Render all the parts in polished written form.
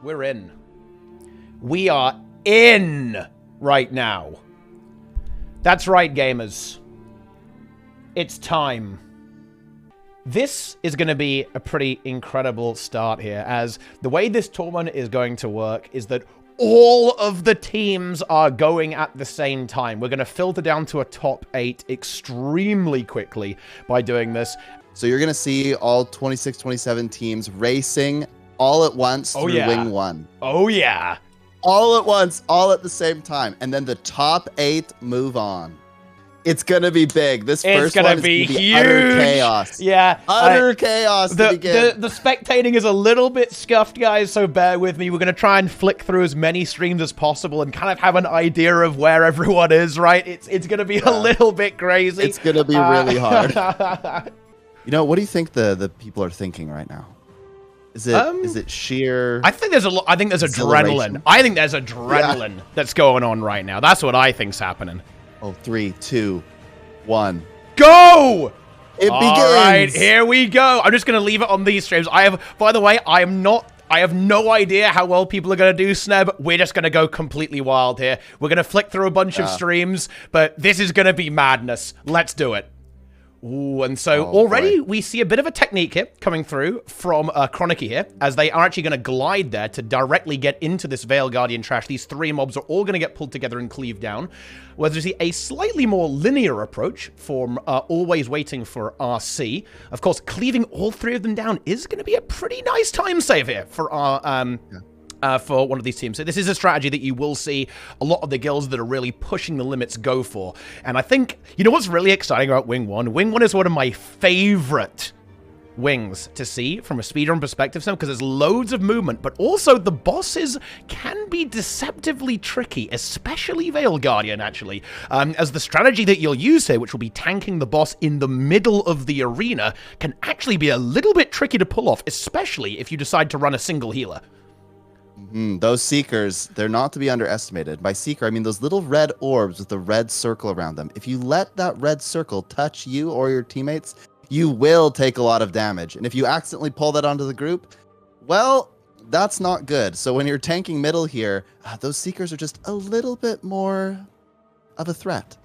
We're in. We are in right now. That's right, gamers. It's time. This is going to be a pretty incredible start here, as the way this tournament is going to work is that all of the teams are going at the same time. We're going to filter down to a top 8 extremely quickly by doing this. So you're going to see all 26, 27 teams racing all at once through Wing 1. Oh, yeah. All at once, all at the same time. And then the top 8 move on. It's going to be big. This first one is going to be huge. Utter chaos. Yeah. Utter chaos to begin. The spectating is a little bit scuffed, guys, so bear with me. We're going to try and flick through as many streams as possible and kind of have an idea of where everyone is, right? It's going to be a little bit crazy. It's going to be really hard. You know, what do you think the people are thinking right now? Is it sheer? I think there's adrenaline. I think there's adrenaline that's going on right now. That's what I think's happening. Oh, 3, 2, 1. Go! It begins. All right, here we go. I'm just going to leave it on these streams. By the way, I have no idea how well people are going to do, Sneb. We're just going to go completely wild here. We're going to flick through a bunch of streams, but this is going to be madness. Let's do it. Ooh, and so already we see a bit of a technique here coming through from Chronicky here, as they are actually going to glide there to directly get into this Veil Guardian trash. These 3 mobs are all going to get pulled together and cleaved down. Whereas we see a slightly more linear approach from always waiting for RC. Of course, cleaving all 3 of them down is going to be a pretty nice time save here for our... for one of these teams. So this is a strategy that you will see a lot of the guilds that are really pushing the limits go for. And I think, you know what's really exciting about Wing 1? Wing 1 is one of my favorite wings to see from a speedrun perspective, because there's loads of movement, but also the bosses can be deceptively tricky, especially Veil Guardian, actually, as the strategy that you'll use here, which will be tanking the boss in the middle of the arena, can actually be a little bit tricky to pull off, especially if you decide to run a single healer. Those Seekers, they're not to be underestimated. By Seeker, I mean those little red orbs with the red circle around them. If you let that red circle touch you or your teammates, you will take a lot of damage. And if you accidentally pull that onto the group, well, that's not good. So when you're tanking middle here, those Seekers are just a little bit more of a threat.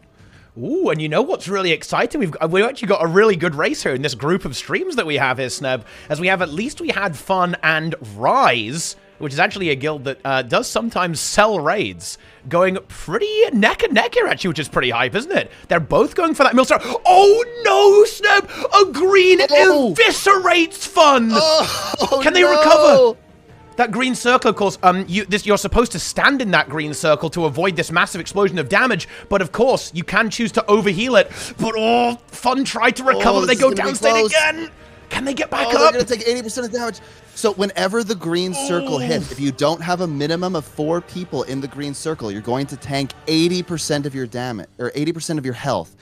Ooh, and you know what's really exciting? We've actually got a really good race here in this group of streams that we have here, Sneb, as we have At Least We Had Fun and Rise, which is actually a guild that does sometimes sell raids, going pretty neck and neck here, actually, which is pretty hype, isn't it? They're both going for that millstar. Oh, no, Sneb! A green eviscerates fun! Can they recover? That green circle, of course, you're supposed to stand in that green circle to avoid this massive explosion of damage, but of course, you can choose to overheal it. But, Fun tried to recover, they go downstate again! Can they get back up? They're going to take 80% of damage. So whenever the green circle hits, if you don't have a minimum of 4 people in the green circle, you're going to tank 80% of your damage, or 80% of your health.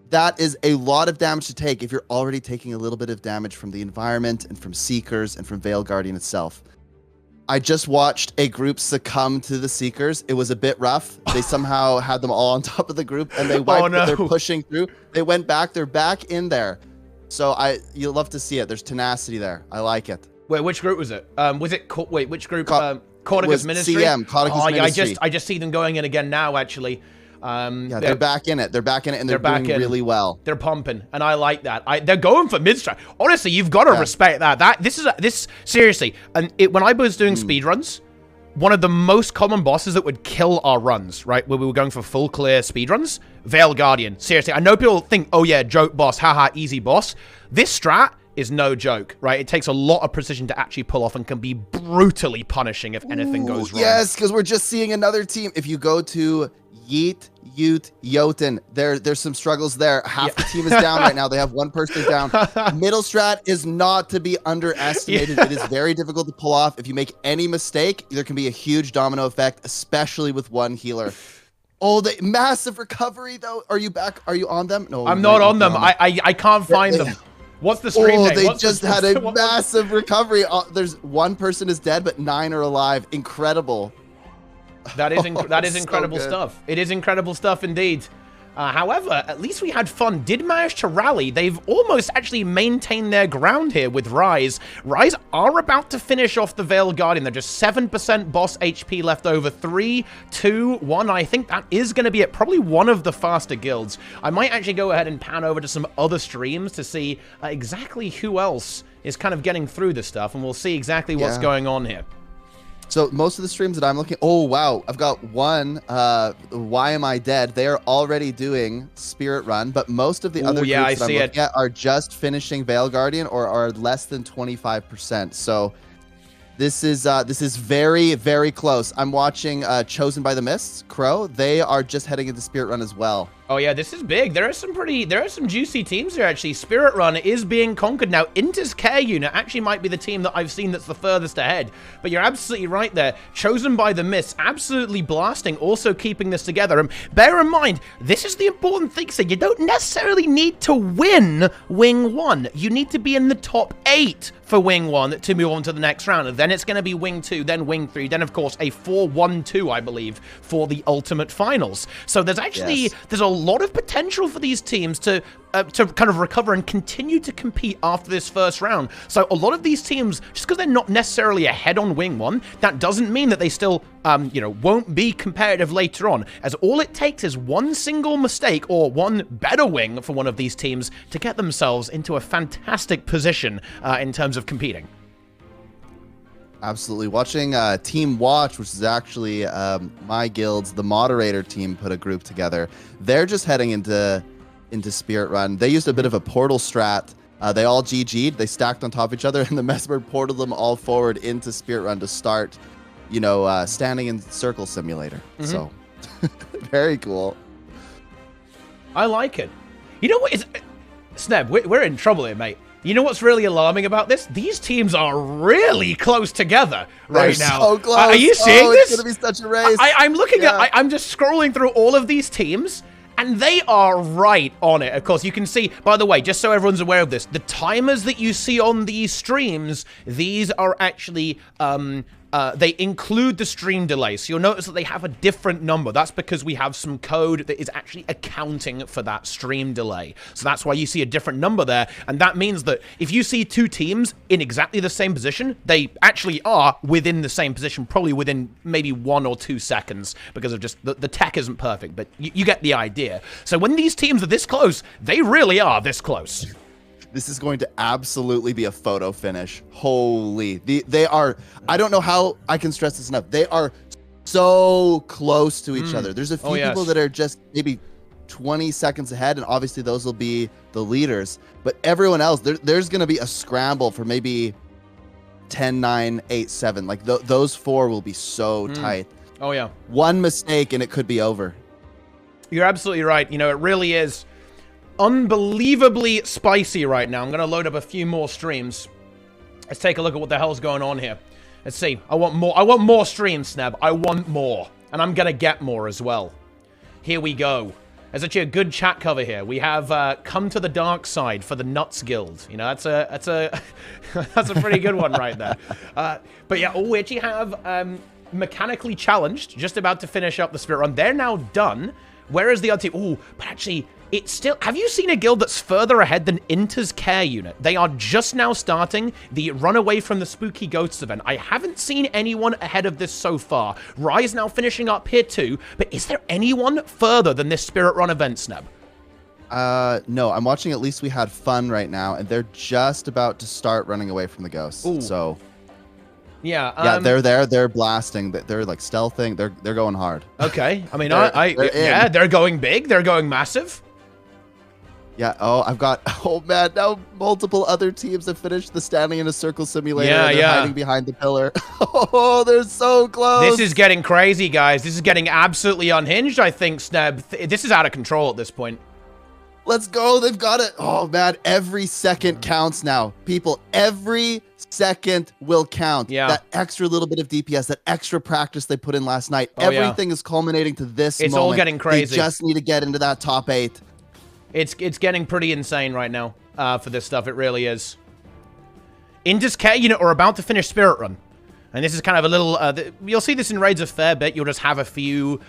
That is a lot of damage to take if you're already taking a little bit of damage from the environment and from Seekers and from Veil Guardian itself. I just watched a group succumb to the Seekers. It was a bit rough. They somehow had them all on top of the group, and they wiped it. They're pushing through. They went back. They're back in there. So you'll love to see it. There's tenacity there. I like it. Wait, which group was it? Which group? Cortica's Ministry? CM, Cortica's Ministry. I just see them going in again now, actually. Yeah, they're back in it. They're back in it, and they're doing really well. They're pumping, and I like that. They're going for mid-strat. Honestly, you've got to respect that. This seriously, and when I was doing speedruns, one of the most common bosses that would kill our runs, right, where we were going for full clear speedruns, Veil Guardian. Seriously, I know people think, oh yeah, joke boss, haha, easy boss. This strat is no joke, right? It takes a lot of precision to actually pull off and can be brutally punishing if anything goes wrong. Yes, because we're just seeing another team. If you go to Yeet, Ute, Jotun, there's some struggles there. Half the team is down right now. They have 1 person down. Middle strat is not to be underestimated. It is very difficult to pull off. If you make any mistake, there can be a huge domino effect, especially with 1 healer. Oh, the massive recovery, though. Are you back? Are you on them? No, I'm not on them. I can't find them. What's the stream name? They just had a massive recovery. There's 1 person is dead, but 9 are alive. Incredible. That is incredible stuff. It is incredible stuff indeed. However, at least we had fun, did manage to rally. They've almost actually maintained their ground here with Rise. Rise are about to finish off the Veiled Guardian. They're just 7% boss HP left over. 3, 2, 1. I think that is going to be it. Probably one of the faster guilds. I might actually go ahead and pan over to some other streams to see exactly who else is kind of getting through this stuff, and we'll see exactly what's going on here. So most of the streams that I'm looking, oh wow, I've got one, Why Am I Dead? They are already doing Spirit Run, but most of the other groups that I'm looking at are just finishing Veil Guardian or are less than 25%. So this is very, very close. I'm watching Chosen by the Mists, Crow. They are just heading into Spirit Run as well. Oh yeah, this is big. There are some juicy teams here actually. Spirit Run is being conquered now. Inta's Care Unit actually might be the team that I've seen that's the furthest ahead. But you're absolutely right there. Chosen by the Mists, absolutely blasting, also keeping this together. And bear in mind, this is the important thing. So you don't necessarily need to win Wing 1. You need to be in the top 8 for Wing 1 to move on to the next round. And then it's going to be Wing 2, then Wing 3, then of course a 4-1-2, I believe, for the ultimate finals. So there's actually there's a lot of potential for these teams to kind of recover and continue to compete after this first round. So a lot of these teams, just because they're not necessarily ahead on Wing 1, that doesn't mean that they still, you know, won't be competitive later on, as all it takes is one single mistake or one better wing for one of these teams to get themselves into a fantastic position in terms of competing. Absolutely. Watching Team Watch, which is actually my guild's, the moderator team, put a group together. They're just heading into Spirit Run. They used a bit of a portal strat. They all GG'd. They stacked on top of each other, and the Mesmer portaled them all forward into Spirit Run to start, you know, standing in circle simulator. So, very cool. I like it. You know what? Sneb, we're in trouble here, mate. You know what's really alarming about this? These teams are really close together right now. So close. Are you seeing this? It's going to be such a race. I'm looking at, I'm just scrolling through all of these teams, and they are right on it. Of course, you can see, by the way, just so everyone's aware of this, the timers that you see on these streams, these are actually, they include the stream delay. So you'll notice that they have a different number. That's because we have some code that is actually accounting for that stream delay. So that's why you see a different number there. And that means that if you see two teams in exactly the same position, they actually are within the same position, probably within maybe 1 or 2 seconds, because of just the tech isn't perfect, but you get the idea. So when these teams are this close, they really are this close. This is going to absolutely be a photo finish. Holy. They are, I don't know how I can stress this enough. They are so close to each other. There's a few people that are just maybe 20 seconds ahead, and obviously those will be the leaders. But everyone else, there's going to be a scramble for maybe 10, 9, 8, 7. Like those 4 will be so tight. Oh, yeah. One mistake and it could be over. You're absolutely right. You know, it really is unbelievably spicy right now. I'm going to load up a few more streams. Let's take a look at what the hell's going on here. Let's see. I want more streams, Sneb. I want more. And I'm going to get more as well. Here we go. There's actually a good chat cover here. We have Come to the Dark Side for the Nuts Guild. You know, that's a that's a pretty good one right there. But yeah, we actually have Mechanically Challenged, just about to finish up the Spirit Run. They're now done. Where is the other team? Oh, but actually, it's still... Have you seen a guild that's further ahead than Inta's Care Unit? They are just now starting the Run Away from the Spooky Ghosts event. I haven't seen anyone ahead of this so far. Rise now finishing up here too, but is there anyone further than this Spirit Run event, Sneb? No, I'm watching At Least We Had Fun right now, and they're just about to start running away from the ghosts. Ooh. So... Yeah, they're there. They're blasting. They're like stealthing. They're going hard. Okay. I mean, yeah, they're going big. They're going massive. Yeah. Oh, I've got. Oh man, now multiple other teams have finished the standing in a circle simulator. Yeah, and they're hiding behind the pillar. Oh, they're so close. This is getting crazy, guys. This is getting absolutely unhinged. I think, Sneb. This is out of control at this point. Let's go. They've got it. Oh man, every second counts now, people. Every second will count. Yeah. That extra little bit of DPS, that extra practice they put in last night, everything is culminating to this moment. It's all getting crazy. They just need to get into that top 8. It's getting pretty insane right now for this stuff. It really is. Inta's Care Unit are about to finish Spirit Run. And this is kind of a little, you'll see this in raids a fair bit. You'll just have a few,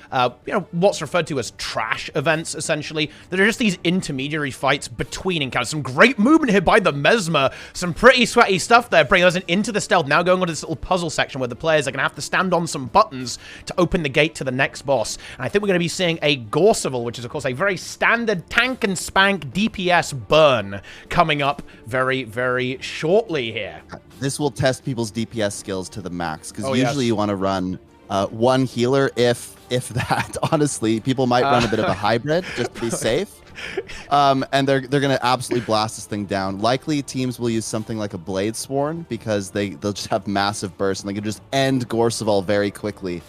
what's referred to as trash events, essentially. That are just these intermediary fights between encounters. Some great movement here by the Mesmer. Some pretty sweaty stuff there, bringing us into the stealth. Now going on to this little puzzle section where the players are going to have to stand on some buttons to open the gate to the next boss. And I think we're going to be seeing a Gorseval, which is, of course, a very standard tank and spank DPS burn coming up very, very shortly here. This will test people's DPS skills to the max, because usually you want to run one healer, if that. Honestly, people might run a bit of a hybrid just to be safe. And they're going to absolutely blast this thing down. Likely teams will use something like a Blade Sworn, because they'll just have massive bursts and they can just end Gorseval very quickly.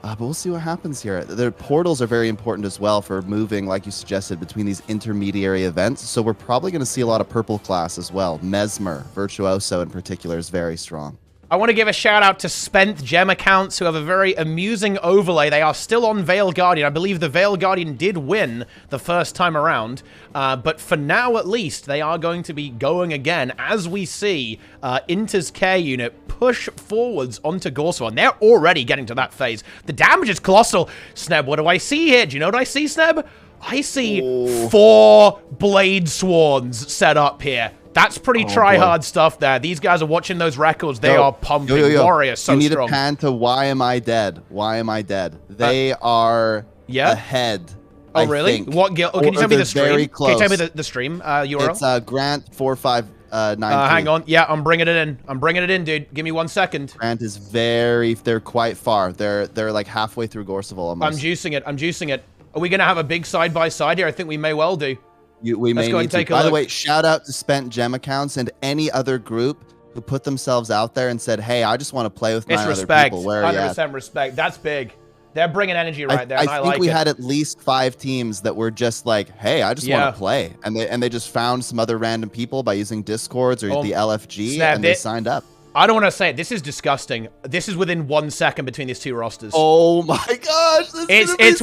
But we'll see what happens here. The portals are very important as well for moving, like you suggested, between these intermediary events. So we're probably going to see a lot of purple class as well. Mesmer, Virtuoso in particular, is very strong. I want to give a shout out to spent gem accounts who have a very amusing overlay. They are still on Veil Guardian. I believe the Veil Guardian did win the first time around, but for now at least, they are going to be going again as we see Inter's care unit push forwards onto Gorseval, and they're already getting to that phase. The damage is colossal. Sneb, what do I see here? Do you know what I see, Sneb? I see 4 Blade Sworns set up here. That's pretty try-hard stuff there. These guys are watching those records. They are pumping. Warriors so strong. You need a pan to Why Am I Dead? Why Am I Dead? They are ahead. Oh, really? Think. What guild? Oh, can you tell me the stream? Very close. Can you tell me the stream URL? It's Grant 4593. Hang on. Yeah, I'm bringing it in. I'm bringing it in, dude. Give me 1 second. Grant is they're quite far. They're like halfway through Gorseval almost. I'm juicing it. I'm juicing it. Are we going to have a big side-by-side here? I think we may well do. We may need to. By the way, shout out to spent gem accounts and any other group who put themselves out there and said, "Hey, I just want to play with 9 other people." Where 100% respect. That's big. They're bringing energy right there. And I think we had at least 5 teams that were just like, "Hey, I just want to play," and they just found some other random people by using Discords or the LFG, and they signed up. I don't want to say it. This is disgusting. This is within 1 second between these 2 rosters. Oh my gosh! It's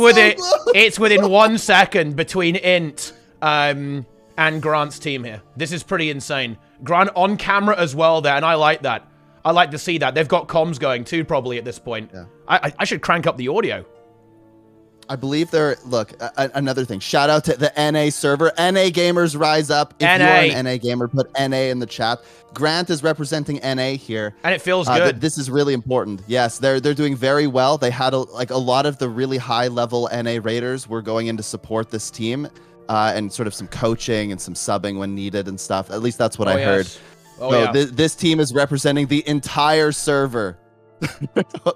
within 1 second between Int and Grant's team here. This is pretty insane. Grant on camera as well there, and I like that. I like to see that. They've got comms going too, probably, at this point. Yeah. I should crank up the audio. I believe look, another thing. Shout out to the NA server. NA gamers rise up. If you're an NA gamer, put NA in the chat. Grant is representing NA here. And it feels good. This is really important. Yes, they're doing very well. They had a lot of the really high level NA raiders were going in to support this team. And sort of some coaching and some subbing when needed and stuff. At least that's what I heard. So this team is representing the entire server.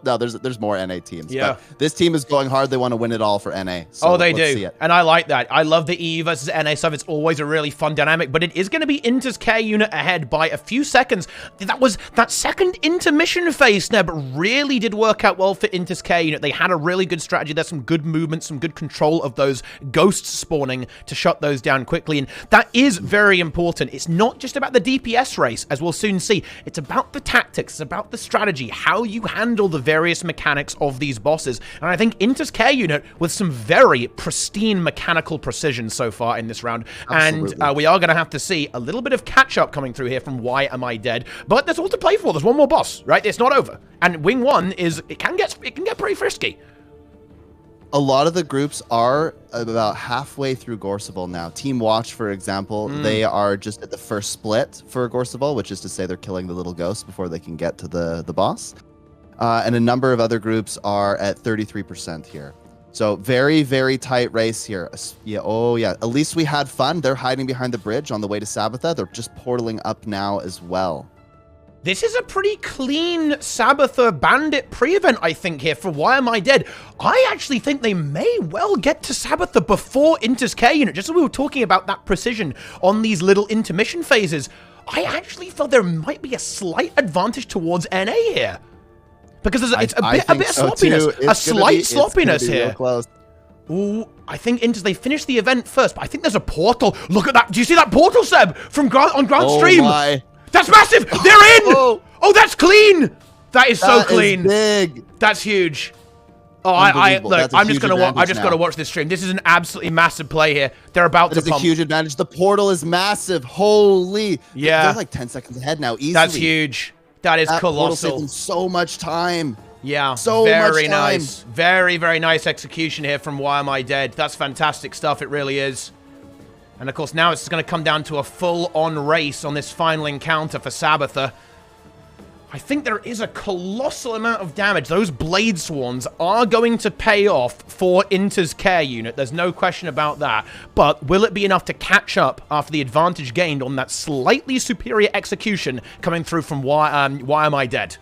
No, there's more NA teams. Yeah. But this team is going hard. They want to win it all for NA. So they do. And I like that. I love the EU versus NA stuff. It's always a really fun dynamic, but it is going to be Inter's care unit ahead by a few seconds. That second intermission phase, Sneb, really did work out well for Inter's care unit. They had a really good strategy. There's some good movement, some good control of those ghosts spawning to shut those down quickly. And that is very important. It's not just about the DPS race, as we'll soon see. It's about the tactics. It's about the strategy, how you handle the various mechanics of these bosses. And I think Inter's care unit with some very pristine mechanical precision so far in this round. Absolutely. And we are going to have to see a little bit of catch-up coming through here from Why Am I Dead? But there's all to play for. There's one more boss, right? It's not over. And Wing 1 it can get pretty frisky. A lot of the groups are about halfway through Gorseval now. Team Watch, for example, they are just at the first split for Gorseval, which is to say they're killing the little ghost before they can get to the boss. And a number of other groups are at 33% here. So very, very tight race here. Yeah, at least we had fun. They're hiding behind the bridge on the way to Sabbatha. They're just portaling up now as well. This is a pretty clean Sabbatha Bandit pre-event, I think, here for Why Am I Dead? I actually think they may well get to Sabbatha before Inter's care unit. Just as we were talking about that precision on these little intermission phases, I actually felt there might be a slight advantage towards NA here. Because it's a bit of sloppiness. A slight sloppiness here. Ooh, I think they finish the event first, but I think there's a portal. Look at that. Do you see that portal, Seb? From on Grant's stream? My. That's massive! They're in! Oh, that's clean! That is so clean. Big. That's huge. Oh, look, I'm just gonna watch this stream. This is an absolutely massive play here. They're about to pump. That is a huge advantage. The portal is massive. Holy. Yeah. They're like 10 seconds ahead now, easily. That's huge. That is That portal saved colossal. them so much time. Yeah, So very much time. nice. Very, very nice execution here from Why Am I Dead. That's fantastic stuff, it really is. And of course, now it's going to come down to a full-on race on this final encounter for Sabbatha. I think there is a colossal amount of damage. Those Blade Swarms are going to pay off for Inter's care unit. There's no question about that. But will it be enough to catch up after the advantage gained on that slightly superior execution coming through from Why Am I Dead?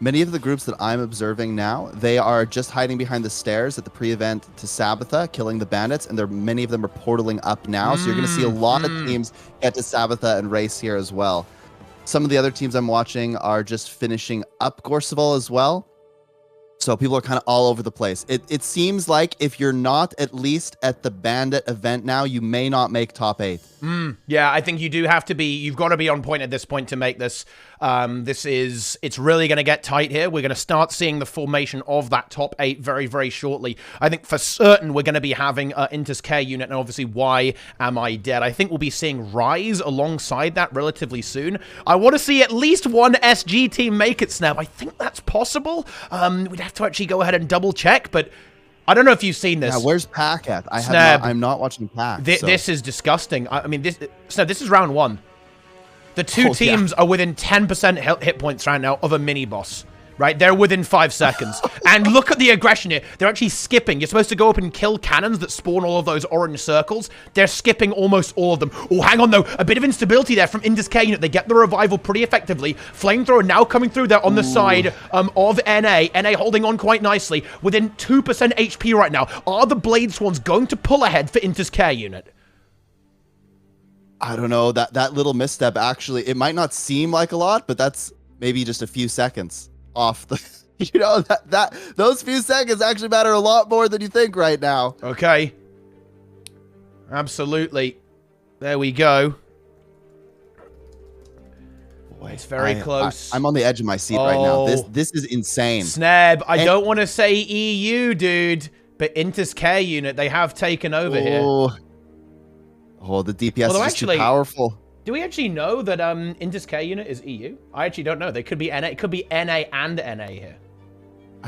Many of the groups that I'm observing now, they are just hiding behind the stairs at the pre-event to Sabbatha, killing the bandits, and many of them are portaling up now. So you're going to see a lot of teams get to Sabbatha and race here as well. Some of the other teams I'm watching are just finishing up Gorseval as well. So people are kind of all over the place. It seems like if you're not at least at the bandit event now, you may not make top 8. Yeah, I think you do have to be, you've got to be on point at this point to make this. It's really going to get tight here. We're going to start seeing the formation of that top 8 very, very shortly. I think for certain we're going to be having Inter's care unit and obviously Why Am I Dead. I think we'll be seeing Rise alongside that relatively soon. I want to see at least one SG team make it, Sneb. I think that's possible. We'd have to actually go ahead and double check, but I don't know if you've seen this. Yeah, where's Pack at? I'm not watching Pack. This is disgusting. I mean, this is round 1. The two teams are within 10% hit points right now of a mini-boss, right? They're within 5 seconds. And look at the aggression here. They're actually skipping. You're supposed to go up and kill cannons that spawn all of those orange circles. They're skipping almost all of them. Oh, hang on, though. A bit of instability there from Inter's care unit. They get the revival pretty effectively. Flamethrower now coming through there on the side of NA. NA holding on quite nicely. Within 2% HP right now. Are the Blade Swans going to pull ahead for Inter's care unit? I don't know. That little misstep, actually, it might not seem like a lot, but that's maybe just a few seconds off the... You know, those few seconds actually matter a lot more than you think right now. Okay. Absolutely. There we go. Boy, it's very close. I'm on the edge of my seat right now. This is insane. Sneb, I don't want to say EU, dude, but Inter's care unit, they have taken over here. Oh, the DPS is just too powerful. Do we actually know that Inter's care unit is EU? I actually don't know. They could be NA. It could be NA and NA here.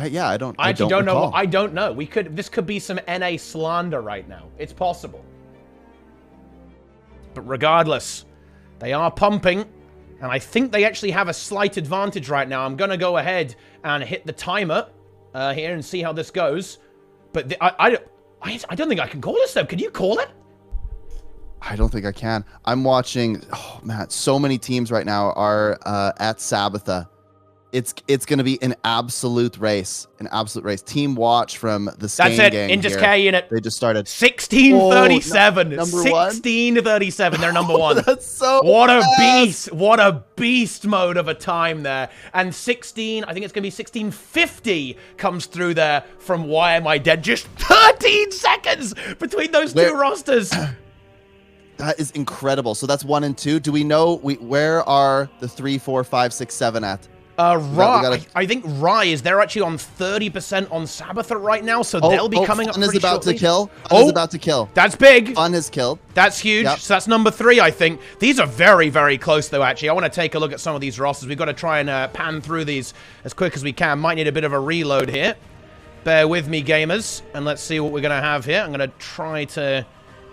Yeah, I don't. I actually don't know. I don't know. This could be some NA slander right now. It's possible. But regardless, they are pumping, and I think they actually have a slight advantage right now. I'm gonna go ahead and hit the timer here and see how this goes. But I don't think I can call this though. Can you call it? I don't think I can. I'm watching. Oh man, so many teams right now are at Sabbatha. It's going to be an absolute race. Team watch from the Skane That's it. gang Inter's here. care unit. They just started. 1637. Number 1637. They're number 1. That's so What a fast. beast. What a beast mode of a time there. And I think it's going to be 1650 comes through there from Why Am I Dead. Just 13 seconds between those two rosters. That is incredible. So that's 1 and 2. Do we know where are the 3, 4, 5, 6, 7 at? I think Rise, they're actually on 30% on Sabbatha right now, so they'll be coming up pretty shortly. Fun is about to kill. That's big. Fun has killed. That's huge. Yep. So that's number 3, I think. These are very, very close, though, actually. I want to take a look at some of these rosters. We've got to try and pan through these as quick as we can. Might need a bit of a reload here. Bear with me, gamers, and let's see what we're going to have here. I'm going to try to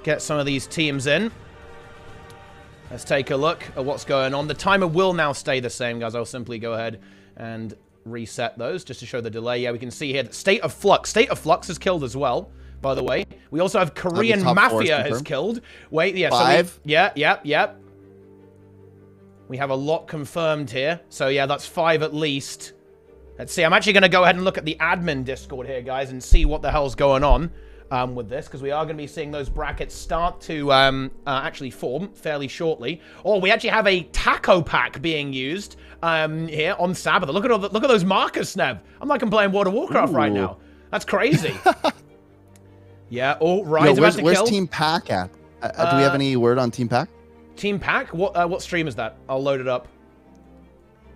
get some of these teams in. Let's take a look at what's going on. The timer will now stay the same, guys. I'll simply go ahead and reset those just to show the delay. Yeah, we can see here that State of Flux. State of Flux is killed as well, by the way. We also have Korean Mafia has killed. Wait, yeah. 5. So yeah. We have a lot confirmed here. So yeah, that's 5 at least. Let's see. I'm actually going to go ahead and look at the admin Discord here, guys, and see what the hell's going on. With this, because we are going to be seeing those brackets start to actually form fairly shortly. Oh, we actually have a taco pack being used here on Sabbath. Look at those markers, Sneb. I'm like I'm playing World of Warcraft right now. That's crazy. Yeah. Oh, Rise about to kill. Where's Team Pack at? Do we have any word on Team Pack? Team Pack? What stream is that? I'll load it up.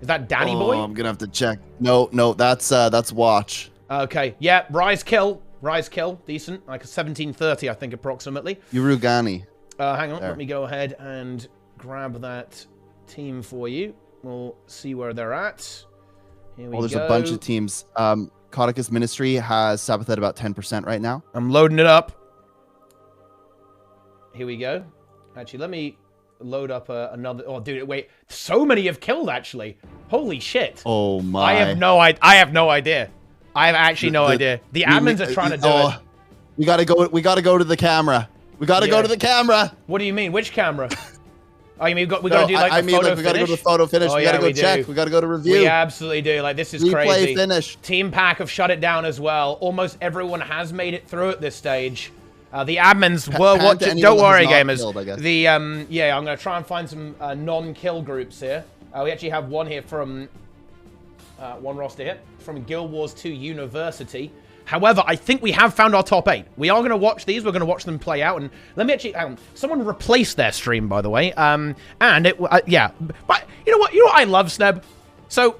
Is that Danny Boy? I'm gonna have to check. No, that's Watch. Okay. Yeah. Rise kill, decent, like a 1730, I think, approximately. Urugani. Hang on, let me go ahead and grab that team for you. We'll see where they're at. Here we Well, there's go. a bunch of teams. Codicus Ministry has Sabbath at about 10% right now. I'm loading it up. Here we go. Actually, let me load up another. Oh, dude, wait. So many have killed, actually. Holy shit. Oh, my. I have no idea. I have actually no idea. The admins are trying to do it. We gotta go to the camera. We gotta go to the camera. What do you mean? Which camera? Oh, you mean we gotta do like the photo finish? We gotta go to the photo finish. Oh, we gotta go check. We gotta go to review. We absolutely do. Like, this is Replay crazy. finish. Team Pack have shut it down as well. Almost everyone has made it through at this stage. The admins were watching. Don't worry, gamers. Killed, yeah, I'm gonna try and find some non-kill groups here. We actually have one here from one roster here from Guild Wars 2 University. However, I think we have found our top 8. We are going to watch these. We're going to watch them play out. And let me actually... someone replaced their stream, by the way. And it... yeah. But you know what? You know what I love, Sneb? So,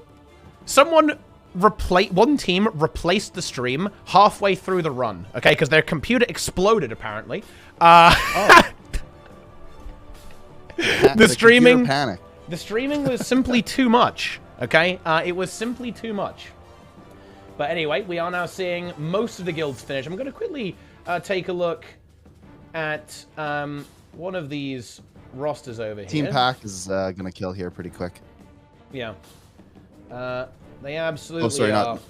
someone... one team replaced the stream halfway through the run. Okay? Because their computer exploded, apparently. The streaming... Panic. The streaming was simply too much. Okay? It was simply too much. But anyway, we are now seeing most of the guilds finish. I'm going to quickly take a look at one of these rosters over here. Team Pack is going to kill here pretty quick. Yeah. They absolutely sorry, are. not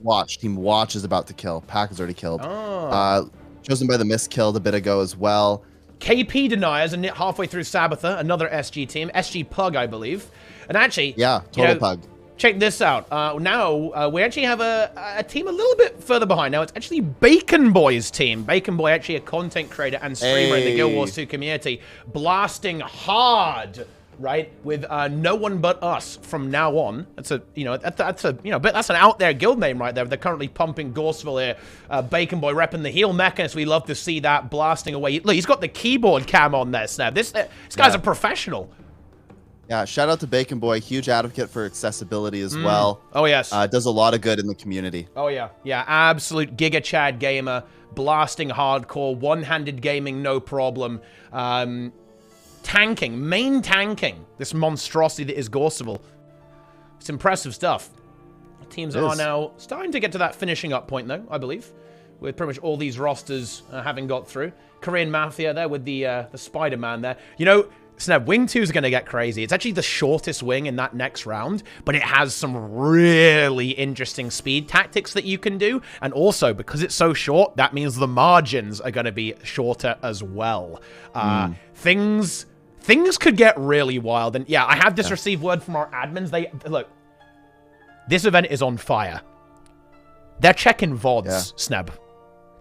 Watch. Team Watch is about to kill. Pack is already killed. Oh. Chosen by the Mist killed a bit ago as well. KP Deniers are halfway through Sabbatha, another SG team. SG Pug, I believe. And actually... Yeah, total Pug. Check this out. Now, we actually have a team a little bit further behind. Now, it's actually Bacon Boy's team. Bacon Boy, actually a content creator and streamer in the Guild Wars 2 community, blasting hard, right, with no one but us from now on. That's a, that's an out there guild name right there. They're currently pumping Gorseville here. Bacon Boy repping the heel mechanist. We love to see that blasting away. Look, he's got the keyboard cam on there, Snap. This guy's a professional. Yeah, shout out to Bacon Boy, huge advocate for accessibility as well. Oh, yes. Does a lot of good in the community. Oh, yeah. Yeah, absolute Giga Chad gamer, blasting hardcore, one-handed gaming, no problem. Tanking, main tanking, this monstrosity that is Gorseville. It's impressive stuff. Teams are now starting to get to that finishing up point, though, I believe, with pretty much all these rosters having got through. Korean Mafia there with the Spider-Man there. You know, Sneb, Wing 2 is going to get crazy. It's actually the shortest wing in that next round, but it has some really interesting speed tactics that you can do. And also, because it's so short, that means the margins are going to be shorter as well. Things could get really wild. And yeah, I have just received word from our admins. Look, this event is on fire. They're checking VoDs, Sneb.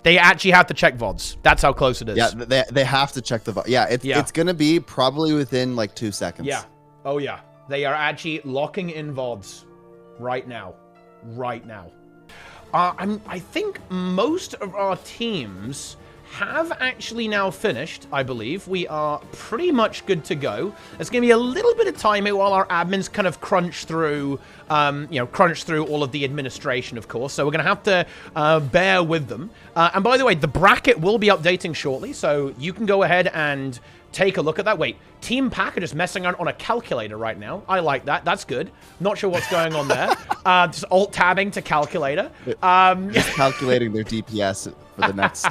They actually have to check VoDs. That's how close it is. Yeah, they have to check the VoD. Yeah, it's going to be probably within like 2 seconds. Yeah. Oh, yeah. They are actually locking in VoDs right now. Right now. I think most of our teams have actually now finished, I believe. We are pretty much good to go. There's going to be a little bit of time here while our admins kind of crunch through, crunch through all of the administration, of course. So we're going to have to bear with them. And by the way, the bracket will be updating shortly, so you can go ahead and take a look at that. Wait, Team Pack are just messing around on a calculator right now. I like that. That's good. Not sure what's going on there. Just alt-tabbing to calculator. Just calculating their DPS for the next...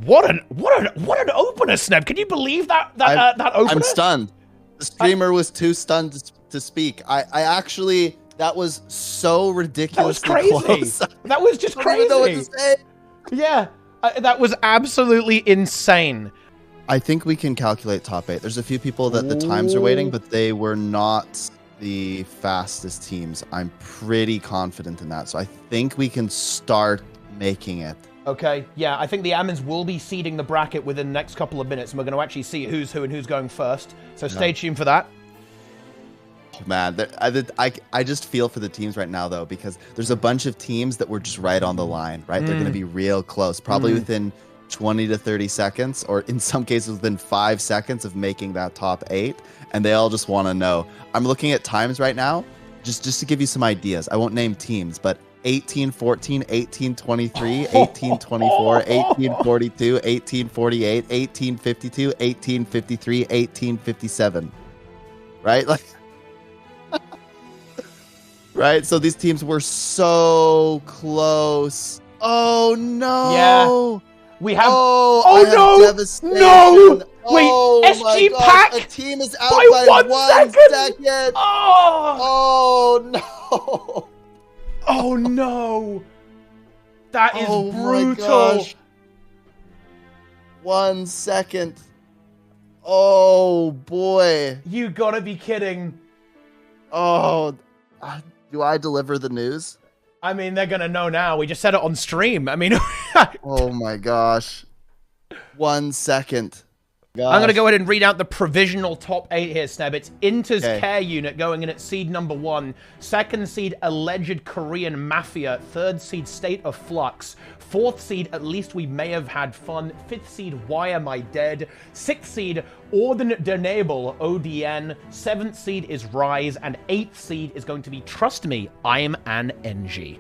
What an opener, Sneb. Can you believe that opener? I'm stunned. The streamer was too stunned to speak. I actually, that was so ridiculously close. That was just crazy. I don't know what to say. Yeah, that was absolutely insane. I think we can calculate top 8. There's a few people that the times are waiting, but they were not the fastest teams. I'm pretty confident in that. So I think we can start making it. Okay, yeah, I think the admins will be seeding the bracket within the next couple of minutes, and we're going to actually see who's who and who's going first. So stay tuned for that. Oh, man, I just feel for the teams right now, though, because there's a bunch of teams that were just right on the line, right? They're going to be real close, probably within 20 to 30 seconds, or in some cases within 5 seconds of making that top 8, and they all just want to know. I'm looking at times right now, just to give you some ideas. I won't name teams, but 1814, 1823, 1824, 1842, 1848, 1852, 1853, 1857. right? Like, right? So these teams were so close. Oh no! Yeah. We have. Oh, Oh, I have no! devastation. No! Wait, Oh, SG my gosh, Pack a team is out by by 1 1 second! second. Oh! Oh no! Oh no! That is Oh brutal. my gosh. 1 second. Oh boy. You gotta be kidding. Oh, do I deliver the news? I mean, they're gonna know now. We just said it on stream. I mean, Oh my gosh. 1 second. I'm going to go ahead and read out the provisional top 8 here, Sneb. It's Inter's Okay. Care Unit going in at seed number 1. Second seed, Alleged Korean Mafia. Third seed, State of Flux. Fourth seed, At Least We May Have Had Fun. Fifth seed, Why Am I Dead? Sixth seed, Ordinable, ODN. Seventh seed is Rise. And eighth seed is going to be Trust Me, I'm an NG.